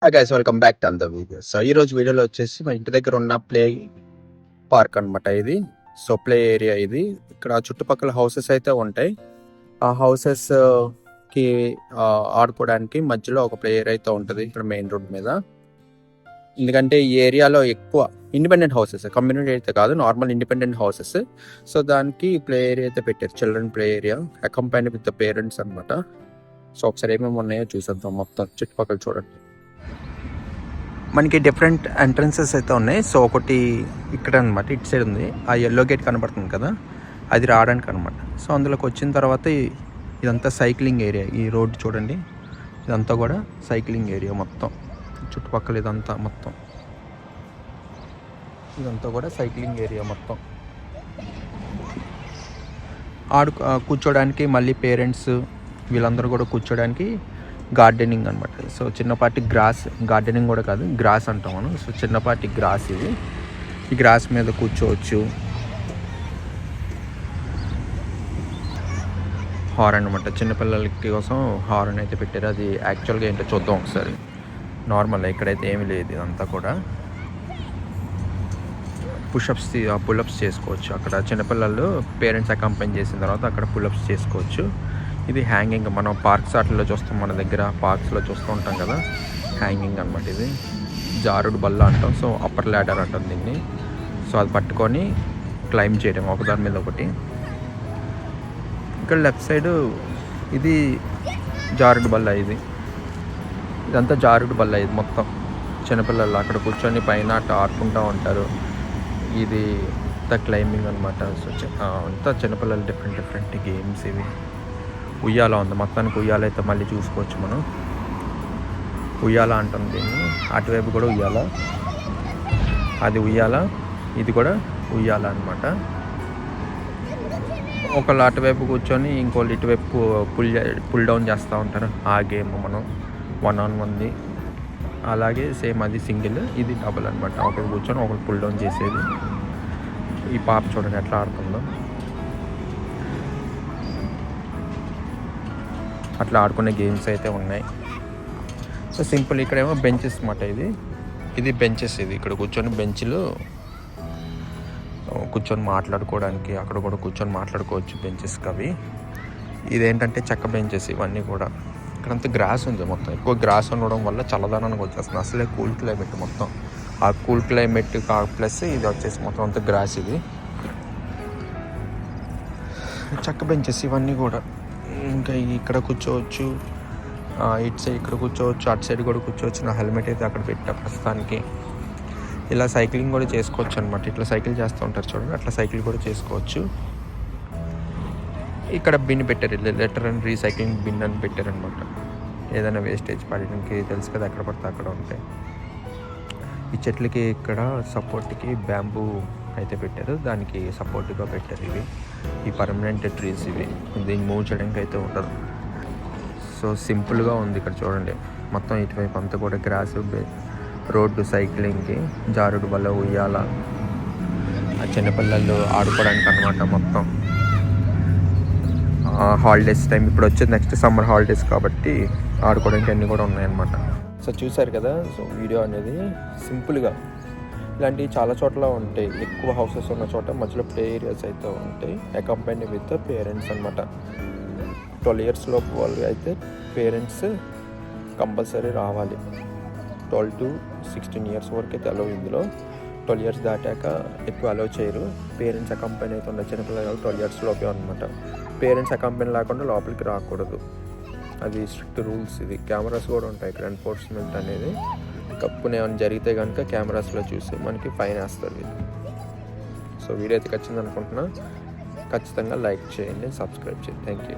Hi guys, welcome back to the video. So ఈ రోజు వీడియోలో వచ్చేసి మా ఇంటి దగ్గర ఉన్న ప్లే పార్క్ అనమాట ఇది. సో ప్లే ఏరియా ఇది. ఇక్కడ చుట్టుపక్కల హౌసెస్ అయితే ఉంటాయి. ఆ హౌసెస్ కి ఆడుకోవడానికి మధ్యలో ఒక ప్లే ఏరియా అయితే ఉంటుంది ఇక్కడ మెయిన్ రోడ్ మీద. ఎందుకంటే ఈ ఏరియాలో ఎక్కువ ఇండిపెండెంట్ హౌసెస్, కమ్యూనిటీ అయితే కాదు, నార్మల్ ఇండిపెండెంట్ హౌసెస్. సో దానికి ప్లే ఏరియా అయితే పెట్టారు, children play area accompanied with the parents అనమాట. సో ఒకసారి ఏమేమి ఉన్నాయో చూసేద్దాం. మొత్తం చుట్టుపక్కల చూడండి, మనకి డిఫరెంట్ ఎంట్రన్సెస్ అయితే ఉన్నాయి. సో ఒకటి ఇక్కడ అనమాట, ఇటు సైడ్ ఉంది, ఆ ఎల్లో గేట్ కనబడుతుంది కదా, అది రావడానికి అనమాట. సో అందులోకి వచ్చిన తర్వాత ఇదంతా సైక్లింగ్ ఏరియా. ఈ రోడ్ చూడండి, ఇదంతా కూడా సైక్లింగ్ ఏరియా మొత్తం. చుట్టుపక్కల ఇదంతా కూడా సైక్లింగ్ ఏరియా మొత్తం. కూర్చోడానికి మళ్ళీ పేరెంట్స్ వీళ్ళందరూ కూడా కూర్చోడానికి గార్డెనింగ్ అనమాట. సో చిన్నపాటి గ్రాస్, గార్డెనింగ్ కూడా కాదు, గ్రాస్ అంటాం మనం. సో చిన్నపాటి గ్రాస్ ఇది. ఈ గ్రాస్ మీద కూర్చోవచ్చు. హారన్ అనమాట, చిన్నపిల్లలకి కోసం హారన్ అయితే పెట్టారు. అది యాక్చువల్గా ఏంటో చూద్దాం ఒకసారి. నార్మల్ ఇక్కడైతే ఏమీ లేదు, ఇదంతా కూడా పుల్అప్స్ చేసుకోవచ్చు. అక్కడ చిన్నపిల్లలు పేరెంట్స్ అకంపెనీ చేసిన తర్వాత అక్కడ పుల్అప్స్ చేసుకోవచ్చు. ఇది హ్యాంగింగ్, మనం పార్క్స్ వాటిల్లో చూస్తాం, మన దగ్గర పార్క్స్లో చూస్తూ ఉంటాం కదా, హ్యాంగింగ్ అనమాట ఇది. జారుడు బల్ల అంటాం. సో అప్పర్ ల్యాడర్ అంటాం దీన్ని. సో అది పట్టుకొని క్లైంబ్ చేయడం ఒకదాని మీద ఒకటి. ఇక్కడ లెఫ్ట్ సైడ్ ఇది జారుడు బల్ల. ఇదంతా జారుడు బల్ల. ఇది మొత్తం చిన్నపిల్లలు అక్కడ కూర్చొని పైన అట్ట ఆడుకుంటూ ఉంటారు. ఇది ద క్లైంబింగ్ అనమాట. సో అంతా చిన్నపిల్లలు డిఫరెంట్ గేమ్స్ ఇవి. ఉయ్యాల ఉంది, మొత్తానికి ఉయ్యాల అయితే మళ్ళీ చూసుకోవచ్చు మనం. ఉయ్యాల అంటాం దీన్ని. అటువైపు కూడా ఉయ్యాల, అది ఉయ్యాల, ఇది కూడా ఉయ్యాల అనమాట. ఒకళ్ళు అటువైపు కూర్చొని ఇంకోళ్ళు ఇటువైపు పుల్ డౌన్ చేస్తూ ఉంటారు. ఆ గేమ్ మనం 1-on-1ది. అలాగే సేమ్ అది సింగిల్, ఇది డబుల్ అనమాట. ఒకరు కూర్చొని ఒకరు పుల్ డౌన్ చేసేది. ఈ పాప చూడండి ఎట్లా ఆడుతుందో. అట్లా ఆడుకునే గేమ్స్ అయితే ఉన్నాయి. So simple. ఇక్కడేమో బెంచెస్ అన్నమాట. ఇది బెంచెస్. ఇది ఇక్కడ కూర్చొని బెంచ్లు కూర్చొని మాట్లాడుకోవడానికి, అక్కడ కూడా కూర్చొని మాట్లాడుకోవచ్చు బెంచెస్కి అవి. ఇదేంటంటే చెక్క బెంచెస్ ఇవన్నీ కూడా. ఇక్కడంతా గ్రాస్ ఉంది మొత్తం. ఎక్కువ గ్రాస్ ఉండడం వల్ల చల్లదనానికి వచ్చేస్తుంది. అసలే కూల్ క్లైమేట్ మొత్తం. ఆ కూల్ క్లైమేట్ ప్లస్ ఇది వచ్చేసి మొత్తం అంతా గ్రాస్. ఇది చెక్క బెంచెస్ ఇవన్నీ కూడా. ఇంకా ఇక్కడ కూర్చోవచ్చు, ఇటు సైడ్ ఇక్కడ కూర్చోవచ్చు, అటు సైడ్ కూడా కూర్చోవచ్చు. నా హెల్మెట్ అయితే అక్కడ పెట్టా ప్రస్తుతానికి. ఇలా సైక్లింగ్ కూడా చేసుకోవచ్చు అనమాట. ఇట్లా సైకిల్ చేస్తూ ఉంటారు చూడండి, అట్లా సైకిల్ కూడా చేసుకోవచ్చు. ఇక్కడ బిన్ పెట్టారు, లెటర్ అండ్ రీసైక్లింగ్ బిన్ అని పెట్టారనమాట. ఏదైనా వేస్టేజ్ పడడానికి తెలుసు కదా, ఎక్కడ పడితే అక్కడ ఉంటాయి. ఈ చెట్లకి ఇక్కడ సపోర్ట్కి బ్యాంబూ అయితే పెట్టారు, దానికి సపోర్ట్గా పెట్టారు. ఈ పర్మనెంట్ ట్రీస్ ఇవి. దీన్ని మూవ్ చేయడానికి అయితే ఉండదు. సో సింపుల్గా ఉంది. ఇక్కడ చూడండి మొత్తం ఇటువైపు అంతా కూడా గ్రాస్, రోడ్డు, సైక్లింగ్కి, జారుడు బల్ల, ఉయ్యాల, ఆ చిన్నపిల్లలు ఆడుకోవడానికి అనమాట మొత్తం. హాలిడేస్ టైం ఇప్పుడు వచ్చేది, నెక్స్ట్ సమ్మర్ హాలిడేస్ కాబట్టి ఆడుకోవడానికి అన్నీ కూడా ఉన్నాయన్నమాట. సో చూసారు కదా. సో వీడియో అనేది సింపుల్గా ఇలాంటివి చాలా చోట్ల ఉంటాయి. ఎక్కువ హౌసెస్ ఉన్న చోట మధ్యలో ప్లే ఏరియాస్ అయితే ఉంటాయి, అకంపెనీ విత్ పేరెంట్స్ అనమాట. 12 years లోపు వాళ్ళు అయితే పేరెంట్స్ కంపల్సరీ రావాలి. 12 to 16 years వరకు అయితే అలౌ. ఇందులో 12 years దాటాక ఎక్కువ అలౌ చేయరు. పేరెంట్స్ అకంపెనీ అయితే ఉన్న చిన్నపిల్లలు 12 years లోపే అనమాట. పేరెంట్స్ అకంపెనీ లేకుండా లోపలికి రాకూడదు, అది స్ట్రిక్ట్ రూల్స్. ఇది కెమెరాస్ కూడా ఉంటాయి ఇక్కడ, ఎన్ఫోర్స్మెంట్ అనేది. తప్పునే ఏమైనా జరిగితే కనుక కెమెరాస్లో చూసి మనకి ఫైన్ వేస్తారు వీళ్ళు. సో వీడియో అయితే ఖచ్చితంగా అనుకుంటున్నా, ఖచ్చితంగా లైక్ చేయండి, సబ్స్క్రైబ్ చేయండి. Thank you.